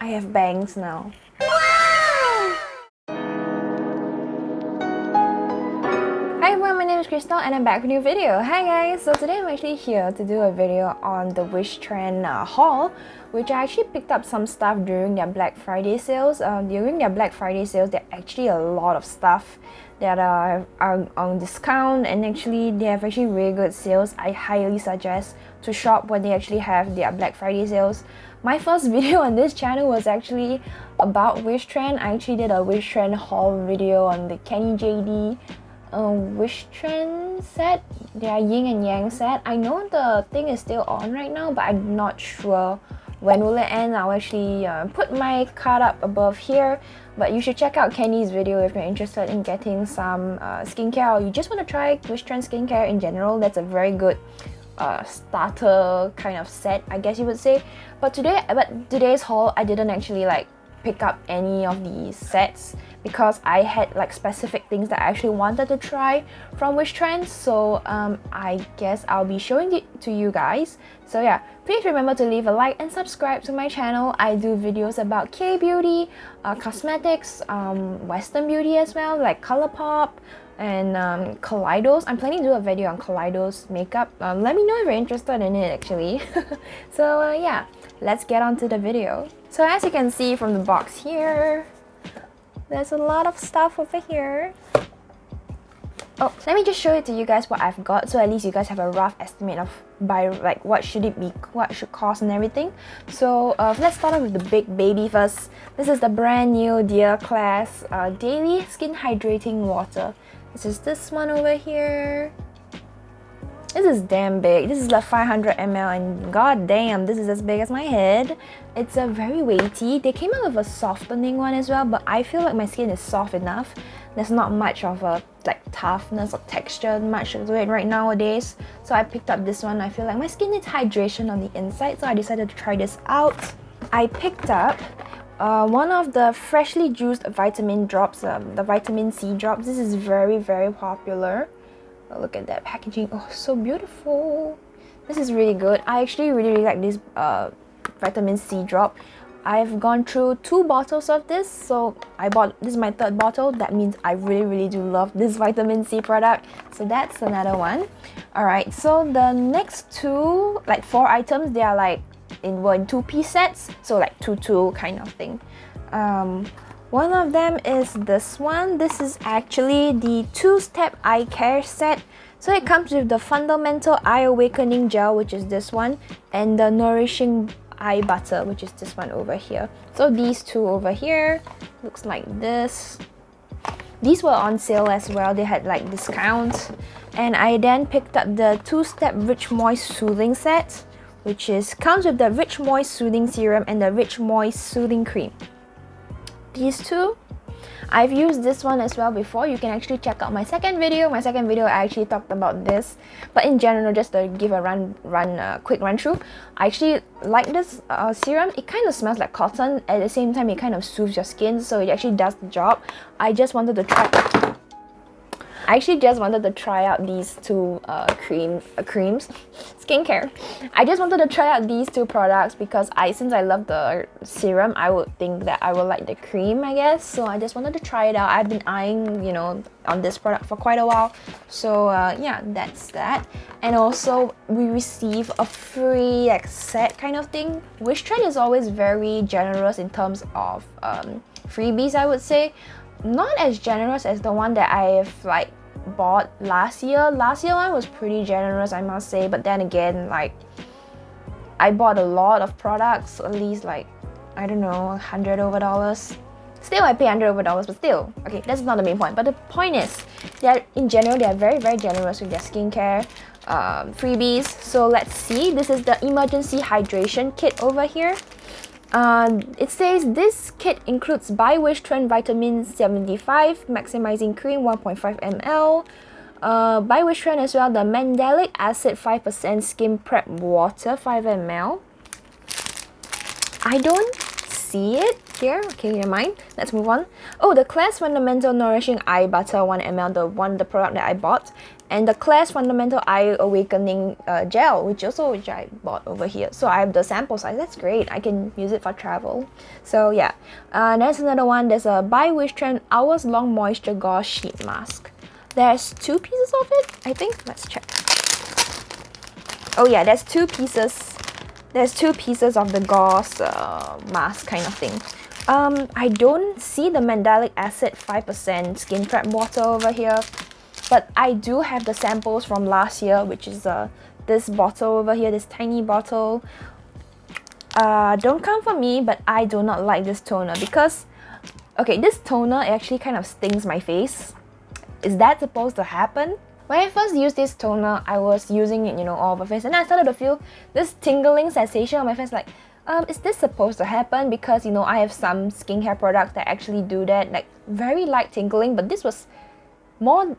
I have bangs now. Hi everyone, my name is Crystal and I'm back with a new video. Hi guys! So today I'm actually here to do a video on the Wishtrend haul, which I actually picked up some stuff during their Black Friday sales. During their Black Friday sales, there are actually a lot of stuff that are on discount, and actually they have actually really good sales. I highly suggest to shop when they actually have their Black Friday sales. My first video on this channel was actually about Wishtrend. I actually did a Wishtrend haul video on the KENNIE JD Wishtrend set, their yin and yang set. I know the thing is still on right now, but I'm not sure when will it end. I'll actually put my card up above here, but you should check out KENNIE's video if you're interested in getting some skincare, or you just want to try Wishtrend skincare in general. That's a very good starter kind of set, I guess you would say. But today's haul, I didn't actually like pick up any of these sets because I had like specific things that I actually wanted to try from Wishtrend. So I guess I'll be showing it to you guys. So yeah, please remember to leave a like and subscribe to my channel. I do videos about K-beauty, cosmetics, Western beauty as well, like COLLAB and Kaleidos. I'm planning to do a video on Kaleidos makeup. Let me know if you're interested in it actually. So yeah, let's get on to the video. So as you can see from the box here, there's a lot of stuff over here. Oh, let me just show it to you guys what I've got, so at least you guys have a rough estimate of by like what should it be, what should cost and everything. So let's start off with the big baby first. This is the brand new Dear Class Daily Skin Hydrating Water. This is this one over here. This is damn big. This is the 500 ml and god damn, this is as big as my head. It's a very weighty. They came out with a softening one as well, but I feel like my skin is soft enough. There's not much of a like toughness or texture much to it right nowadays. So I picked up this one. I feel like my skin needs hydration on the inside, so I decided to try this out. I picked up one of the freshly juiced vitamin drops, the vitamin C drops. This is very popular. Oh, look at that packaging. Oh, so beautiful. This is really good. I actually really like this vitamin C drop. I've gone through 2 bottles of this, so this is my 3rd bottle. That means I really do love this vitamin C product. So that's another one. Alright, so the next 2, like 4 items, they are like in 2-piece sets, so like 2 kind of thing. One of them is this one. This is actually the 2-step eye care set. So it comes with the Fundamental Eye Awakening Gel, which is this one, and the Nourishing Eye Butter, which is this one over here. So these 2 over here looks like this. These were on sale as well. They had like discounts. And I then picked up the 2-step Rich Moist Soothing set, which comes with the Rich Moist Soothing Serum and the Rich Moist Soothing Cream. These 2, I've used this one as well before. You can actually check out my second video. My second video I actually talked about this, but in general, just to give a quick run through, I actually like this serum. It kind of smells like cotton. At the same time, it kind of soothes your skin, so it actually does the job. I actually just wanted to try out these 2 creams, skincare. I just wanted to try out these 2 products because since I love the serum, I would think that I would like the cream, I guess. So I just wanted to try it out. I've been eyeing, you know, on this product for quite a while. So yeah, that's that. And also we receive a free like set kind of thing. Wishtrend is always very generous in terms of freebies, I would say. Not as generous as the one that I have like bought last year. Last year one was pretty generous, I must say, but then again, like I bought a lot of products, at least like, I don't know, $100 over. Still I pay $100 over, but still, okay, that's not the main point. But the point is that in general they are very generous with their skincare freebies. So let's see, this is the emergency hydration kit over here. It says this kit includes by Wishtrend Vitamin 75 Maximizing Cream 1.5 ml, by Wishtrend as well, the Mandelic Acid 5% Skin Prep Water 5 ml. I don't see it here. Okay, never mind. Let's move on. Oh, the Class Fundamental Nourishing Eye Butter 1 ml, the product that I bought. and the Claire's Fundamental Eye Awakening gel, which I bought over here. So I have the sample size. That's great. I can use it for travel. So yeah, there's another one. There's a by Wishtrend Hours Long Moisture Gauze Sheet Mask. There's 2 pieces of it, I think. Let's check. Oh yeah, there's 2 pieces. There's 2 pieces of the gauze mask kind of thing. I don't see the mandelic acid 5% skin prep water over here, but I do have the samples from last year, which is this bottle over here, this tiny bottle. Don't come for me, but I do not like this toner because, okay, this toner actually kind of stings my face. Is that supposed to happen? When I first used this toner, I was using it, all over my face, and I started to feel this tingling sensation on my face, like, is this supposed to happen? Because, I have some skincare products that actually do that, like, very light tingling, but this was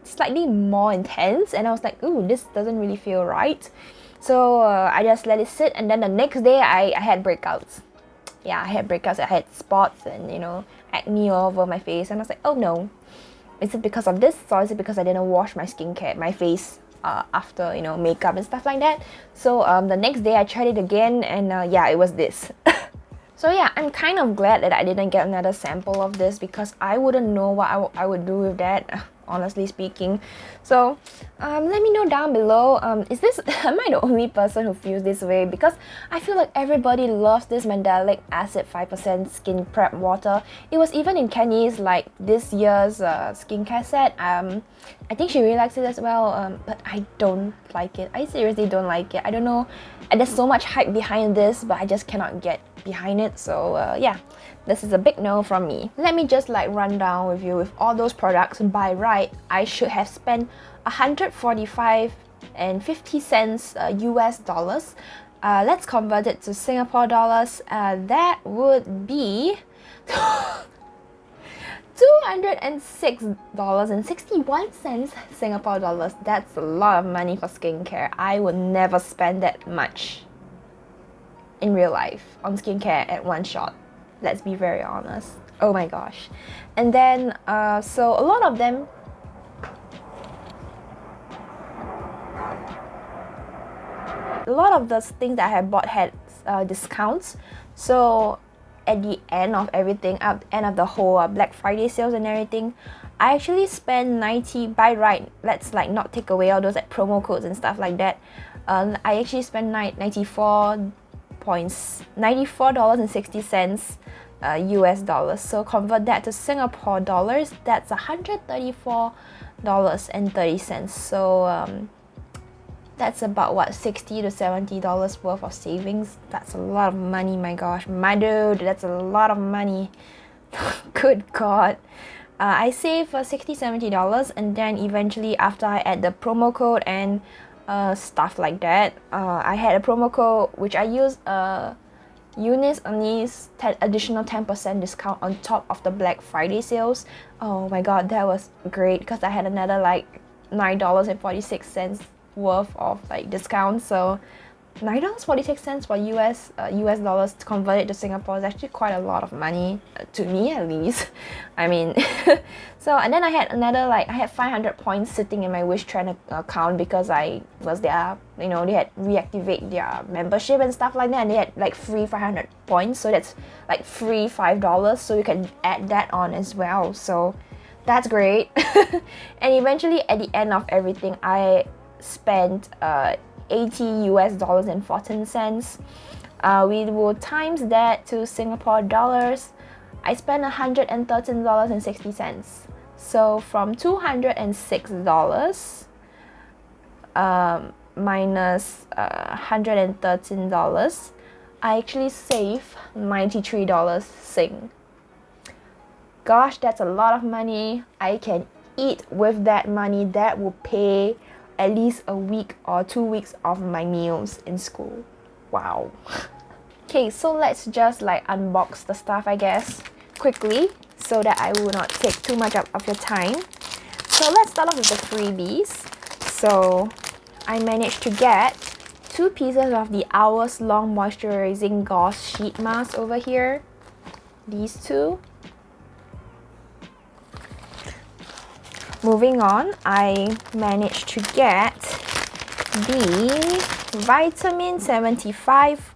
slightly more intense, and I was like, ooh, this doesn't really feel right. So I just let it sit, and then the next day I had breakouts. Yeah, I had breakouts, I had spots and, acne all over my face, and I was like, oh no. Is it because of this, or is it because I didn't wash my face after, makeup and stuff like that? So the next day I tried it again, and yeah, it was this. So yeah, I'm kind of glad that I didn't get another sample of this because I wouldn't know what I would do with that, honestly speaking. So let me know down below, am I the only person who feels this way? Because I feel like everybody loves this mandelic acid 5% skin prep water. It was even in KENNIE's like this year's skincare set. I think she really likes it as well, but I don't like it. I seriously don't like it. I don't know, and there's so much hype behind this, but I just cannot get behind it. So yeah, this is a big no from me. Let me just like run down with you with all those products. By right, I should have spent 145.50 cents US dollars. Let's convert it to Singapore dollars. That would be $206.61 Singapore dollars. That's a lot of money for skincare. I would never spend that much in real life on skincare at one shot. Let's be very honest. Oh my gosh. And then so a lot of them, the things that I had bought had discounts. So at the end of everything, at the end of the whole Black Friday sales and everything, I actually spent 90 by right. Let's like not take away all those like promo codes and stuff like that. I actually spent $94.60 US dollars. So convert that to Singapore dollars, that's $134.30. So that's about what, $60 to $70 worth of savings. That's a lot of money, my gosh, my dude, that's a lot of money. Good God. I saved $60 $70, and then eventually after I add the promo code and stuff like that, I had a promo code which I used Eunice Annie's additional 10% discount on top of the Black Friday sales. Oh my god, that was great because I had another like $9.46 worth of like discount. So $9.46 for US dollars to convert it to Singapore is actually quite a lot of money, to me at least. I mean, so, and then I had another, like, I had 500 points sitting in my Wishtrend account because I was there, they had reactivate their membership and stuff like that, and they had like free 500 points, so that's like free $5, so you can add that on as well. So that's great. And eventually at the end of everything, I spent $80 US dollars and 14 cents. We will times that to Singapore dollars. I spent $113.60. So from $206 minus $113, I actually save $93 Sing. Gosh, that's a lot of money. I can eat with that money. That will pay at least a week or 2 weeks of my meals in school. Wow. Okay, so let's just like unbox the stuff, I guess, quickly so that I will not take too much of your time. So let's start off with the freebies. So I managed to get 2 pieces of the Hours Long Moisturizing Gauze Sheet Mask over here. These two. Moving on, I managed to get the Vitamin 75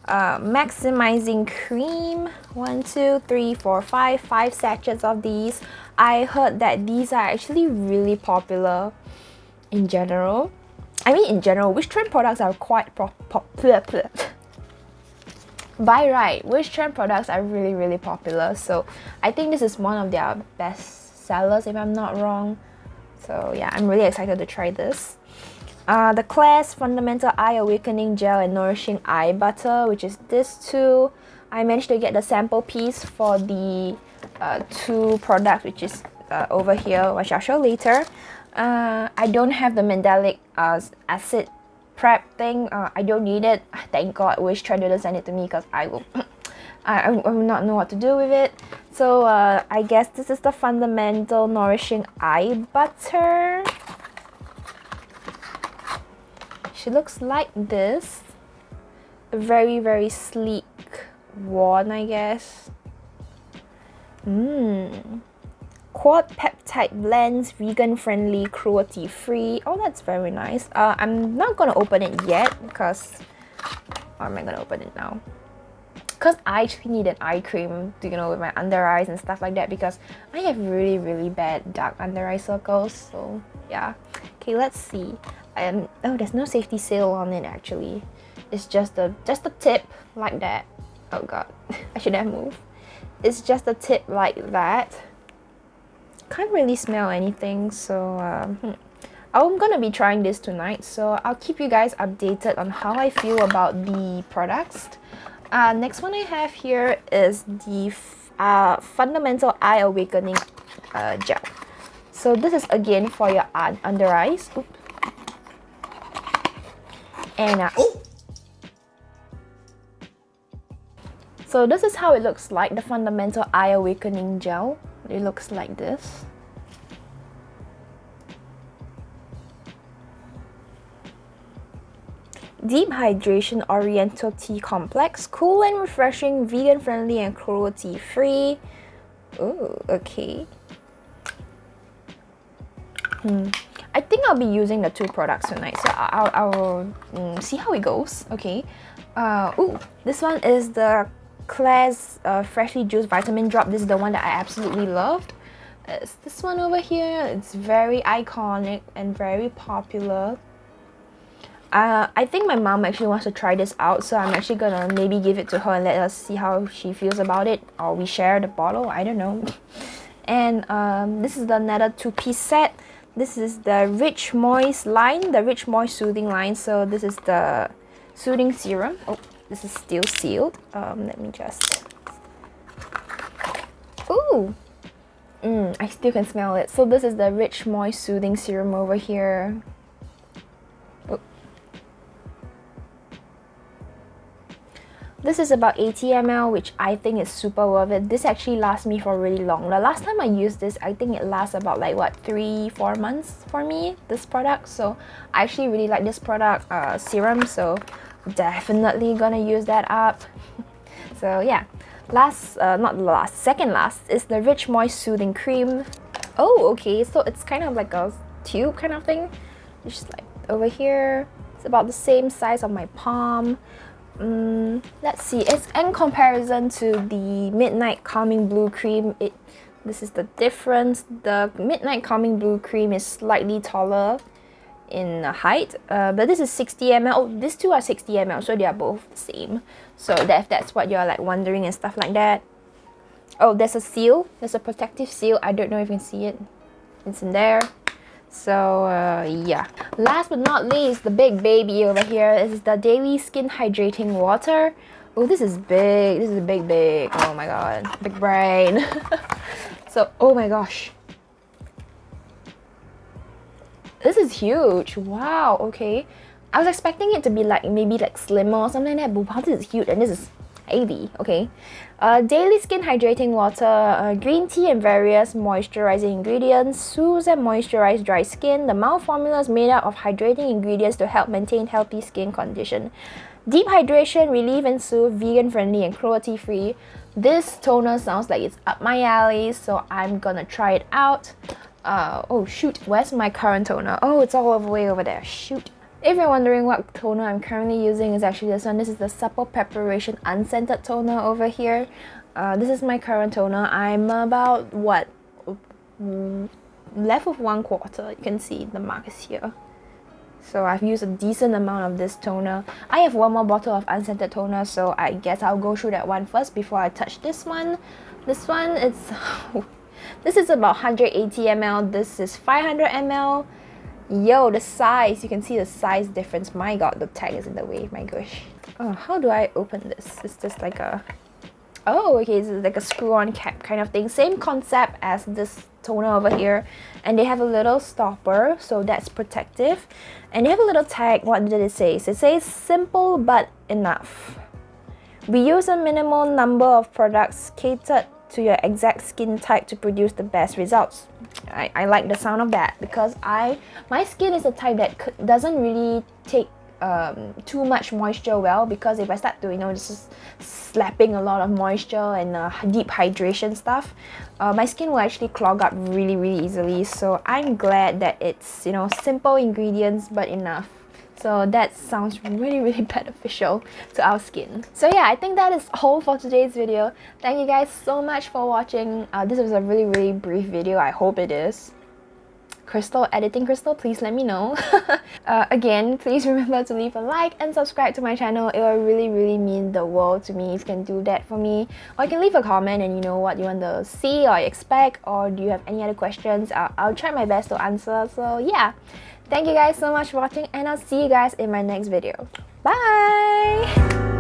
maximizing cream. 1, 2, 3, 4, 5 sachets of these. I heard that these are actually really popular in general. I mean, in general, Wishtrend products are quite popular. By right, Wishtrend products are really popular. So I think this is one of their best sellers, if I'm not wrong. So yeah, I'm really excited to try this. The Klairs Fundamental Eye Awakening Gel and Nourishing Eye Butter, which is this two. I managed to get the sample piece for the two products, which is over here, which I'll show later. I don't have the mandelic acid prep thing. I don't need it. Thank God Wishtrend didn't send it to me, because I will I will not know what to do with it. So I guess this is the Fundamental Nourishing Eye Butter. She looks like this. A very sleek one, I guess. Quad peptide blends, vegan friendly, cruelty free. Oh, that's very nice. I'm not gonna open it yet because, or am I gonna open it now? Because I actually need an eye cream to, with my under eyes and stuff like that, because I have really bad dark under eye circles. So yeah. Okay, let's see. Oh, there's no safety seal on it actually. It's just the tip like that. Oh god, I should have moved. It's just a tip like that. Can't really smell anything, so I'm gonna be trying this tonight, so I'll keep you guys updated on how I feel about the products. Next one I have here is the Fundamental Eye Awakening Gel. So this is again for your under eyes. Oops. And so this is how it looks like, the Fundamental Eye Awakening Gel. It looks like this. Deep Hydration Oriental Tea Complex. Cool and refreshing, vegan friendly and cruelty free. Oh, okay. I think I'll be using the two products tonight, so I'll see how it goes. Okay. This one is the Klairs Freshly Juiced Vitamin Drop. This is the one that I absolutely loved. It's this one over here. It's very iconic and very popular. I think my mom actually wants to try this out, so I'm actually gonna maybe give it to her and let her see how she feels about it, or we share the bottle, I don't know. And this is another two-piece set. This is the Rich Moist line, the Rich Moist Soothing line. So this is the soothing serum. Oh, this is still sealed. Let me just... Ooh! I still can smell it. So this is the Rich Moist Soothing Serum over here. Oh. This is about 80 ml, which I think is super worth it. This actually lasts me for really long. The last time I used this, I think it lasts about like what, 3-4 months for me, this product. So I actually really like this product serum, so definitely gonna use that up. So yeah, second last is the Rich Moist Soothing Cream. Oh, okay, so it's kind of like a tube kind of thing. It's just like over here. It's about the same size of my palm. Let's see, it's in comparison to the Midnight Calming Blue Cream. This is the difference. The Midnight Calming Blue Cream is slightly taller in height, but this is 60 ml. Oh, these two are 60 ml, so they are both the same. So that's what you're like wondering and stuff like that. Oh, there's a seal. There's a protective seal. I don't know if you can see it. It's in there. So yeah, last but not least, the big baby over here is the Daily Skin Hydrating Water. Oh, this is big. This is big. Oh my god, big brain. So, oh my gosh, this is huge. Wow. Okay, I was expecting it to be like maybe like slimmer or something like that, but wow, this is huge, and this is heavy. Okay. Daily Skin Hydrating Water, green tea and various moisturizing ingredients, soothes and moisturize dry skin. The mild formula is made up of hydrating ingredients to help maintain healthy skin condition. Deep hydration, relieve and soothe, vegan friendly and cruelty free. This toner sounds like it's up my alley, so I'm gonna try it out. Oh shoot, where's my current toner? Oh, it's all the way over there. Shoot. If you're wondering what toner I'm currently using, is actually this one. This is the Supple Preparation Unscented Toner over here. This is my current toner. I'm about, what, left with 1/4. You can see the mark is here. So I've used a decent amount of this toner. I have one more bottle of unscented toner, so I guess I'll go through that one first before I touch this one. This one is... this is about 180 ml. This is 500 ml. Yo, the size, you can see the size difference. My god, the tag is in the way, my gosh. Oh, how do I open this? Is this like a... oh, okay, this is like a screw-on cap kind of thing. Same concept as this toner over here. And they have a little stopper, so that's protective. And they have a little tag. What did it say? It says simple but enough. We use a minimal number of products catered to your exact skin type to produce the best results. I like the sound of that because my skin is a type that doesn't really take too much moisture well, because if I start to, you know, just slapping a lot of moisture and deep hydration stuff, my skin will actually clog up really easily. So I'm glad that it's, you know, simple ingredients but enough. So that sounds really beneficial to our skin. So yeah, I think that is all for today's video. Thank you guys so much for watching. This was a really brief video. I hope it is. Crystal, editing Crystal, please let me know. Again, please remember to leave a like and subscribe to my channel. It will really mean the world to me if you can do that for me. Or you can leave a comment and you know what you want to see or expect, or do you have any other questions? I'll try my best to answer. So yeah, thank you guys so much for watching, and I'll see you guys in my next video. Bye!